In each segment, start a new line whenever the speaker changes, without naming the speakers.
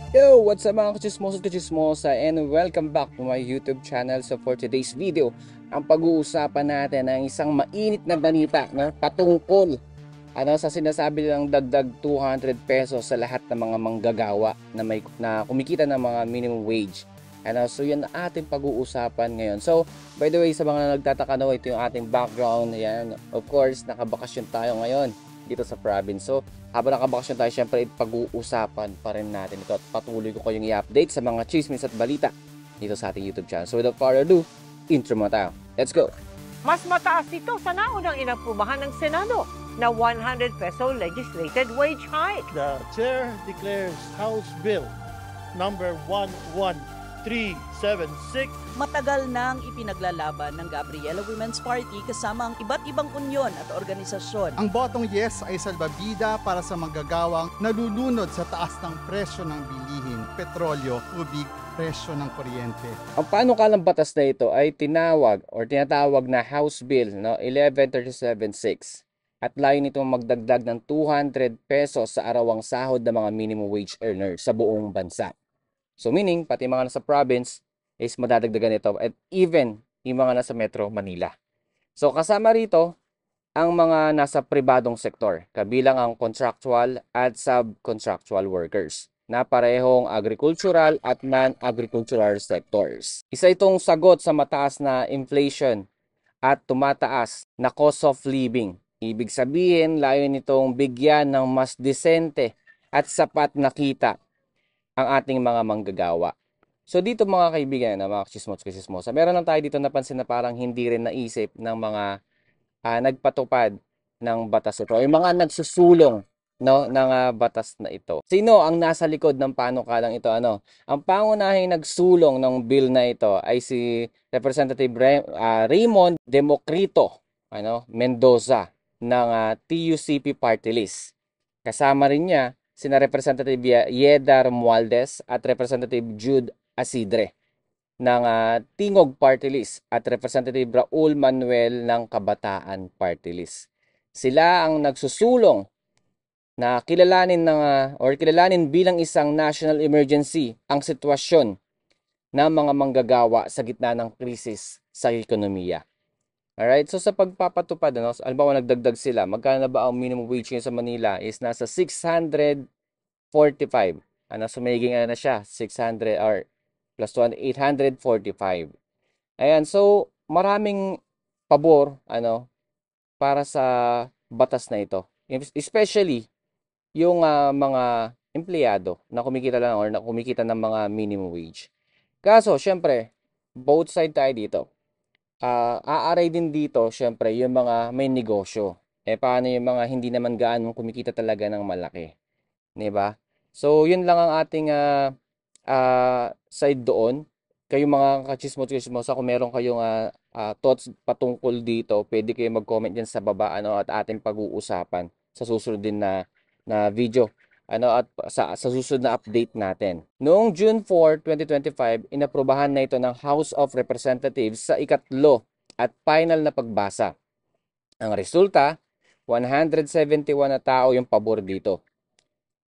Yo! What's up mga kachismoso at kachismosa, and welcome back to my YouTube channel. So for today's video, ang pag-uusapan natin ay isang mainit na balita, no? Patungkol sa sinasabi ng dagdag 200 pesos sa lahat ng mga manggagawa na kumikita ng mga minimum wage. So yan ang ating pag-uusapan ngayon. So by the way, sa mga nagtataka, no, ito yung ating background. Yan, of course, nakabakasyon tayo ngayon dito sa province. So habang nakabakasyon tayo, syempre pag-uusapan pa rin natin ito at patuloy ko kayong i-update sa mga chismis at balita dito sa ating YouTube channel. So without further ado, intro mo tayo. Let's go!
Mas mataas ito sa naunang inaprubahan ng Senado na 100 peso legislated wage hike.
The chair declares House Bill number 11376.
Matagal nang ipinaglalaban ng Gabriela Women's Party kasama ang iba't ibang unyon at organisasyon.
Ang botong yes ay salbabida para sa manggagawang nalulunod sa taas ng presyo ng bilihin, petrolyo, tubig, presyo ng kuryente.
Ang panukalang batas na ito ay tinatawag na House Bill, no, 11376. At layo nito magdagdag ng 200 pesos sa arawang sahod ng mga minimum wage earners sa buong bansa. So meaning, pati mga nasa province is madadagdagan ito, at even yung mga nasa Metro Manila. So kasama rito ang mga nasa pribadong sektor, kabilang ang contractual at subcontractual workers na parehong agricultural at non-agricultural sectors. Isa itong sagot sa mataas na inflation at tumataas na cost of living. Ibig sabihin, layo nitong bigyan ng mas disente at sapat na kita ang ating mga manggagawa. So dito mga kaibigan, mga kachismosa, meron lang tayo dito napansin na parang hindi rin naisip ng mga nagpatupad ng batas ito, yung mga nagsusulong, no, ng batas na ito. Sino ang nasa likod ng panukalang ito? Ang pangunahing nagsulong ng bill na ito ay si Representative Raymond Democrito Mendoza ng TUCP Party List. Kasama rin niya sina Representative Yedar Romualdez at Representative Jude Asidre ng Tingog Party List at Representative Raul Manuel ng Kabataan Party List. Sila ang nagsusulong na kilalanin bilang isang national emergency ang sitwasyon ng mga manggagawa sa gitna ng krisis sa ekonomiya. Alright, so sa pagpapatupad, halimbawa nagdagdag sila, magkano na ba ang minimum wage ngayon sa Manila is nasa 645. So magiging na siya, 600 or plus 845. Ayan, so maraming pabor para sa batas na ito. Especially yung mga empleyado na kumikita lang or na kumikita ng mga minimum wage. Kaso, syempre, both side tayo dito. Aaray din dito, syempre, yung mga may negosyo. Paano yung mga hindi naman gaano kumikita talaga ng malaki? 'Di ba? So, yun lang ang ating side doon. Kayo mga kachismosa, kung meron kayong thoughts patungkol dito, pwede kayo mag-comment dyan sa baba at ating pag-uusapan sa susunod din na video at sa susunod na update natin. Noong June 4, 2025, inaprubahan na ito ng House of Representatives sa ikatlo at final na pagbasa. Ang resulta, 171 na tao yung pabor dito.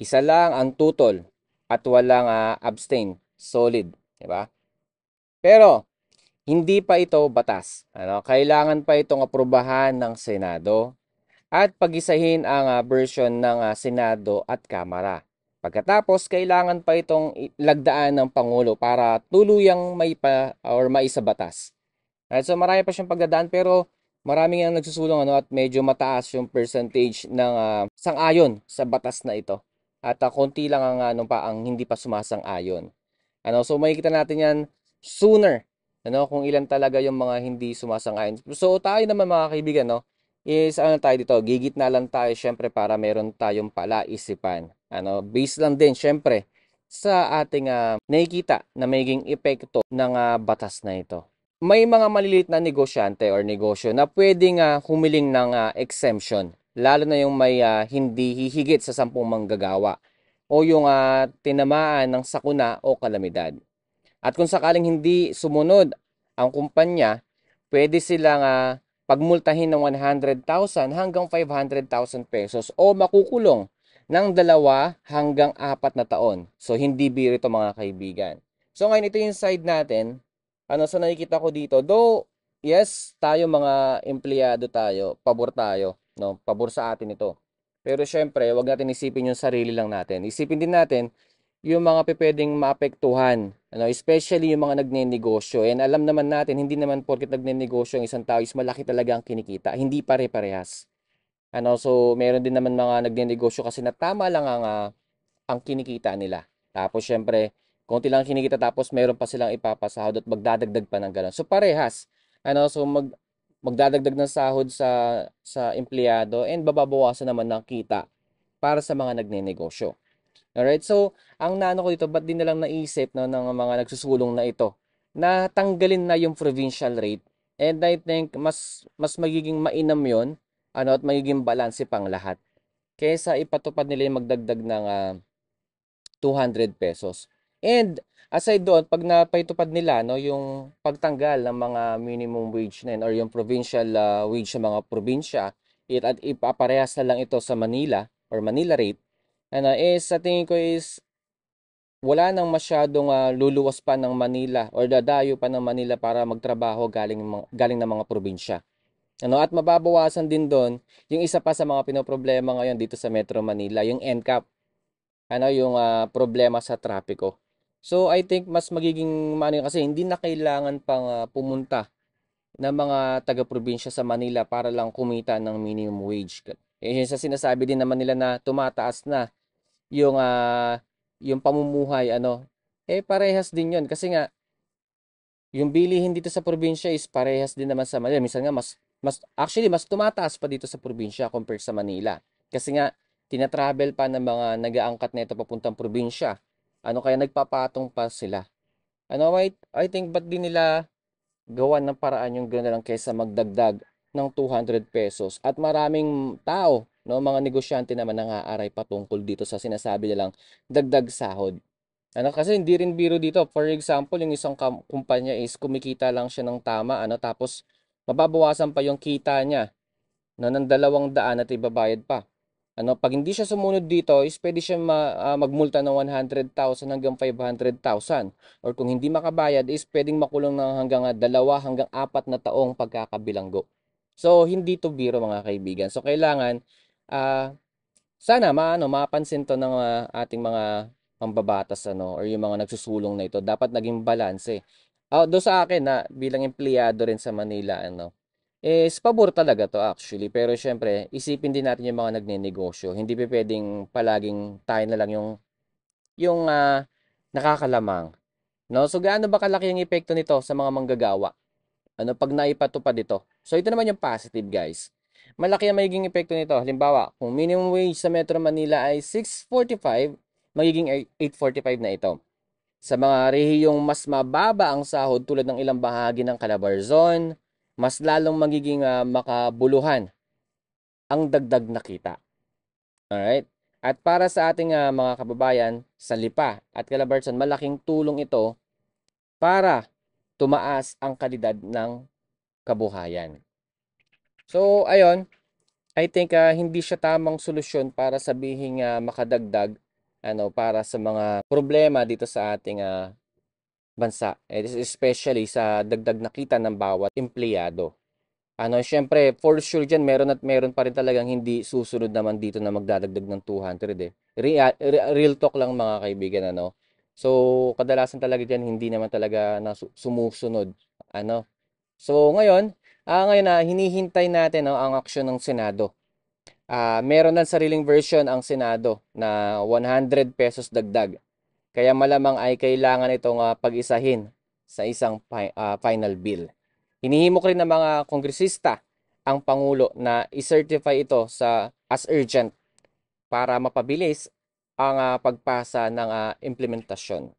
Isa lang ang tutol at walang abstain. Solid, di ba? Pero hindi pa ito batas. Kailangan pa itong aprubahan ng Senado at pag-isahin ang version ng Senado at Kamara. Pagkatapos, kailangan pa itong lagdaan ng Pangulo para tuluyang maisabatas. So marami pa siyang pagdadaan, pero maraming ang nagsusulong at medyo mataas yung percentage ng sang-ayon sa batas na ito. At konti lang ang ang hindi pa sumasang-ayon. So makikita natin yan sooner kung ilan talaga yung mga hindi sumasang-ayon. So tayo naman mga kaibigan, is tayo dito, gigitna lang tayo syempre para meron tayong palaisipan. Based lang din syempre sa ating nakikita na magiging epekto ng batas na ito. May mga maliliit na negosyante or negosyo na pwedeng humiling ng exemption, lalo na yung may hindi hihigit sa 10 manggagawa o yung tinamaan ng sakuna o kalamidad. At kung sakaling hindi sumunod ang kumpanya, pwede silang pagmultahin ng 100,000 hanggang 500,000 pesos o makukulong ng 2 hanggang 4 na taon. So, hindi biro ito mga kaibigan. So, ngayon ito yung side natin. So nakikita ko dito, though, yes, tayo mga empleyado tayo, pabor tayo, no? Pabor sa atin ito. Pero syempre, wag natin isipin yung sarili lang natin. Isipin din natin yung mga pwedeng maapektuhan, especially yung mga nagnenegosyo. And alam naman natin, hindi naman porket nagnenegosyo ang isang tao is malaki talaga ang kinikita. Hindi pare-parehas. So meron din naman mga nagnenegosyo kasi na tama lang ang kinikita nila. Tapos syempre, konti lang kinikita tapos meron pa silang ipapasahod at magdadagdag pa ng gano'n. So parehas. So magdadagdag ng sahod sa empleyado and bababawasan naman ng kita para sa mga nagnenegosyo. Alright, so ang naano ko dito, ba't din nilang naisip no, ng mga nagsusulong na ito na tanggalin na yung provincial rate, and I think mas magiging mainam yon at magiging balanse pang lahat kaysa ipatupad nila yung magdagdag ng 200 pesos. And aside doon, pag napaitupad nila no, yung pagtanggal ng mga minimum wage na yun, or yung provincial wage sa mga probinsya, at ipaparehas na lang ito sa Manila or Manila rate, sa tingin ko is wala nang masyadong luluwas pa ng Manila or dadayo pa ng Manila para magtrabaho galing ng mga probinsya. At mababawasan din doon yung isa pa sa mga pinoproblema ngayon dito sa Metro Manila, yung NCAP. Yung problema sa trapiko. So I think mas magiging kasi hindi na kailangan pang pumunta ng mga taga-probinsya sa Manila para lang kumita ng minimum wage. Sa sinasabi din naman nila na tumataas na yung pamumuhay parehas din yun kasi nga yung bilihin dito sa probinsya is parehas din naman sa Manila. Minsan nga mas actually mas tumataas pa dito sa probinsya compared sa Manila. Kasi nga tina-travel pa ng mga nag-aangkat nito papuntang probinsya. Kaya nagpapatong pa sila. I think ba't di nila gawan ng paraan yung gano'n lang kaysa magdagdag ng 200 pesos. At maraming tao, mga negosyante naman nang-aaray patungkol dito sa sinasabi nilang dagdag sahod. Kasi hindi rin biro dito. For example, yung isang kumpanya is kumikita lang siya ng tama, tapos mababawasan pa yung kita niya ng 200 at ibabayad pa. Pag hindi siya sumunod dito, is pwede siya magmulta ng 100,000 hanggang 500,000. Or kung hindi makabayad, is pwedeng makulong ng hanggang 2 hanggang 4 na taong pagkakabilanggo. So, hindi to biro mga kaibigan. So, kailangan, sana mapansin to ng ating mga mambabatas or yung mga nagsusulong na ito. Dapat naging balanse. Do sa akin na bilang empleyado rin sa Manila, is pabor talaga to actually. Pero syempre, isipin din natin yung mga nagnenegosyo. Hindi pa pwedeng palaging tayo na lang yung nakakalamang. No? So gaano ba kalaki ang epekto nito sa mga manggagawa? Pag naipatupad ito? So ito naman yung positive, guys. Malaki ang magiging epekto nito. Halimbawa, kung minimum wage sa Metro Manila ay 645, magiging 845 na ito. Sa mga rehiyong mas mababa ang sahod tulad ng ilang bahagi ng Calabarzon, mas lalong magiging makabuluhan ang dagdag na kita. Alright? At para sa ating mga kababayan sa Lipa at Calabarzon, malaking tulong ito para tumaas ang kalidad ng kabuhayan. So, ayun, I think hindi siya tamang solusyon para sabihin makadagdag para sa mga problema dito sa ating bansa, especially sa dagdag na kita ng bawat empleyado. Syempre, for sure dyan, meron pa rin talagang hindi susunod naman dito na magdadagdag ng 200 Real talk lang mga kaibigan, So, kadalasan talaga dyan, hindi naman talaga sumusunod, So, ngayon, hinihintay natin ang aksyon ng Senado. Meron ng sariling version ang Senado na 100 pesos dagdag. Kaya malamang ay kailangan itong pag-isahin sa isang final bill. Hinihimok rin ng mga kongresista ang Pangulo na i-certify ito as urgent para mapabilis ang pagpasa ng implementasyon.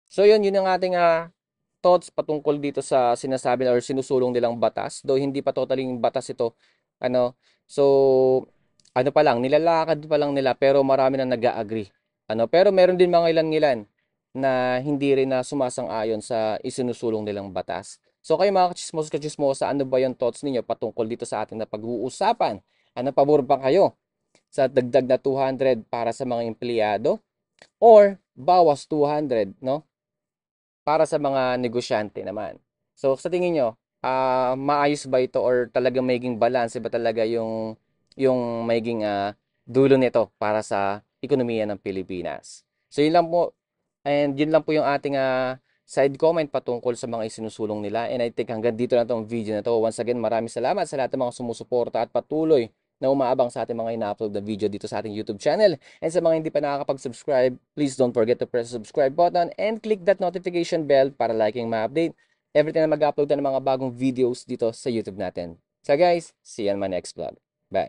So yun ang ating thoughts patungkol dito sa sinasabi or sinusulong nilang batas. Though hindi pa totally batas ito. So pa lang, nilalakad pa lang nila pero marami na nag-agree. Pero meron din mga ilan-ilan na hindi rin na sumasang-ayon sa isinusulong nilang batas. So kayo mga kachismosa, ano ba yung thoughts ninyo patungkol dito sa ating na pag-uusapan? Pabor ba kayo sa dagdag na 200 para sa mga empleyado or bawas 200, no? Para sa mga negosyante naman. So sa tingin nyo, maayos ba ito or talagang magiging balance ba talaga yung magiging dulo nito para sa ekonomiya ng Pilipinas? So yun lang po, and yun lang po yung ating side comment patungkol sa mga isinusulong nila. And I think hanggang dito na itong video na to. Once again, maraming salamat sa lahat ng mga sumusuporta at patuloy na umaabang sa ating mga ina-upload na video dito sa ating YouTube channel. And sa mga hindi pa nakakapag-subscribe, please don't forget to press the subscribe button and click that notification bell para liking ma-update every time na mag-upload na ng mga bagong videos dito sa YouTube natin. So guys, see you on my next vlog. Bye!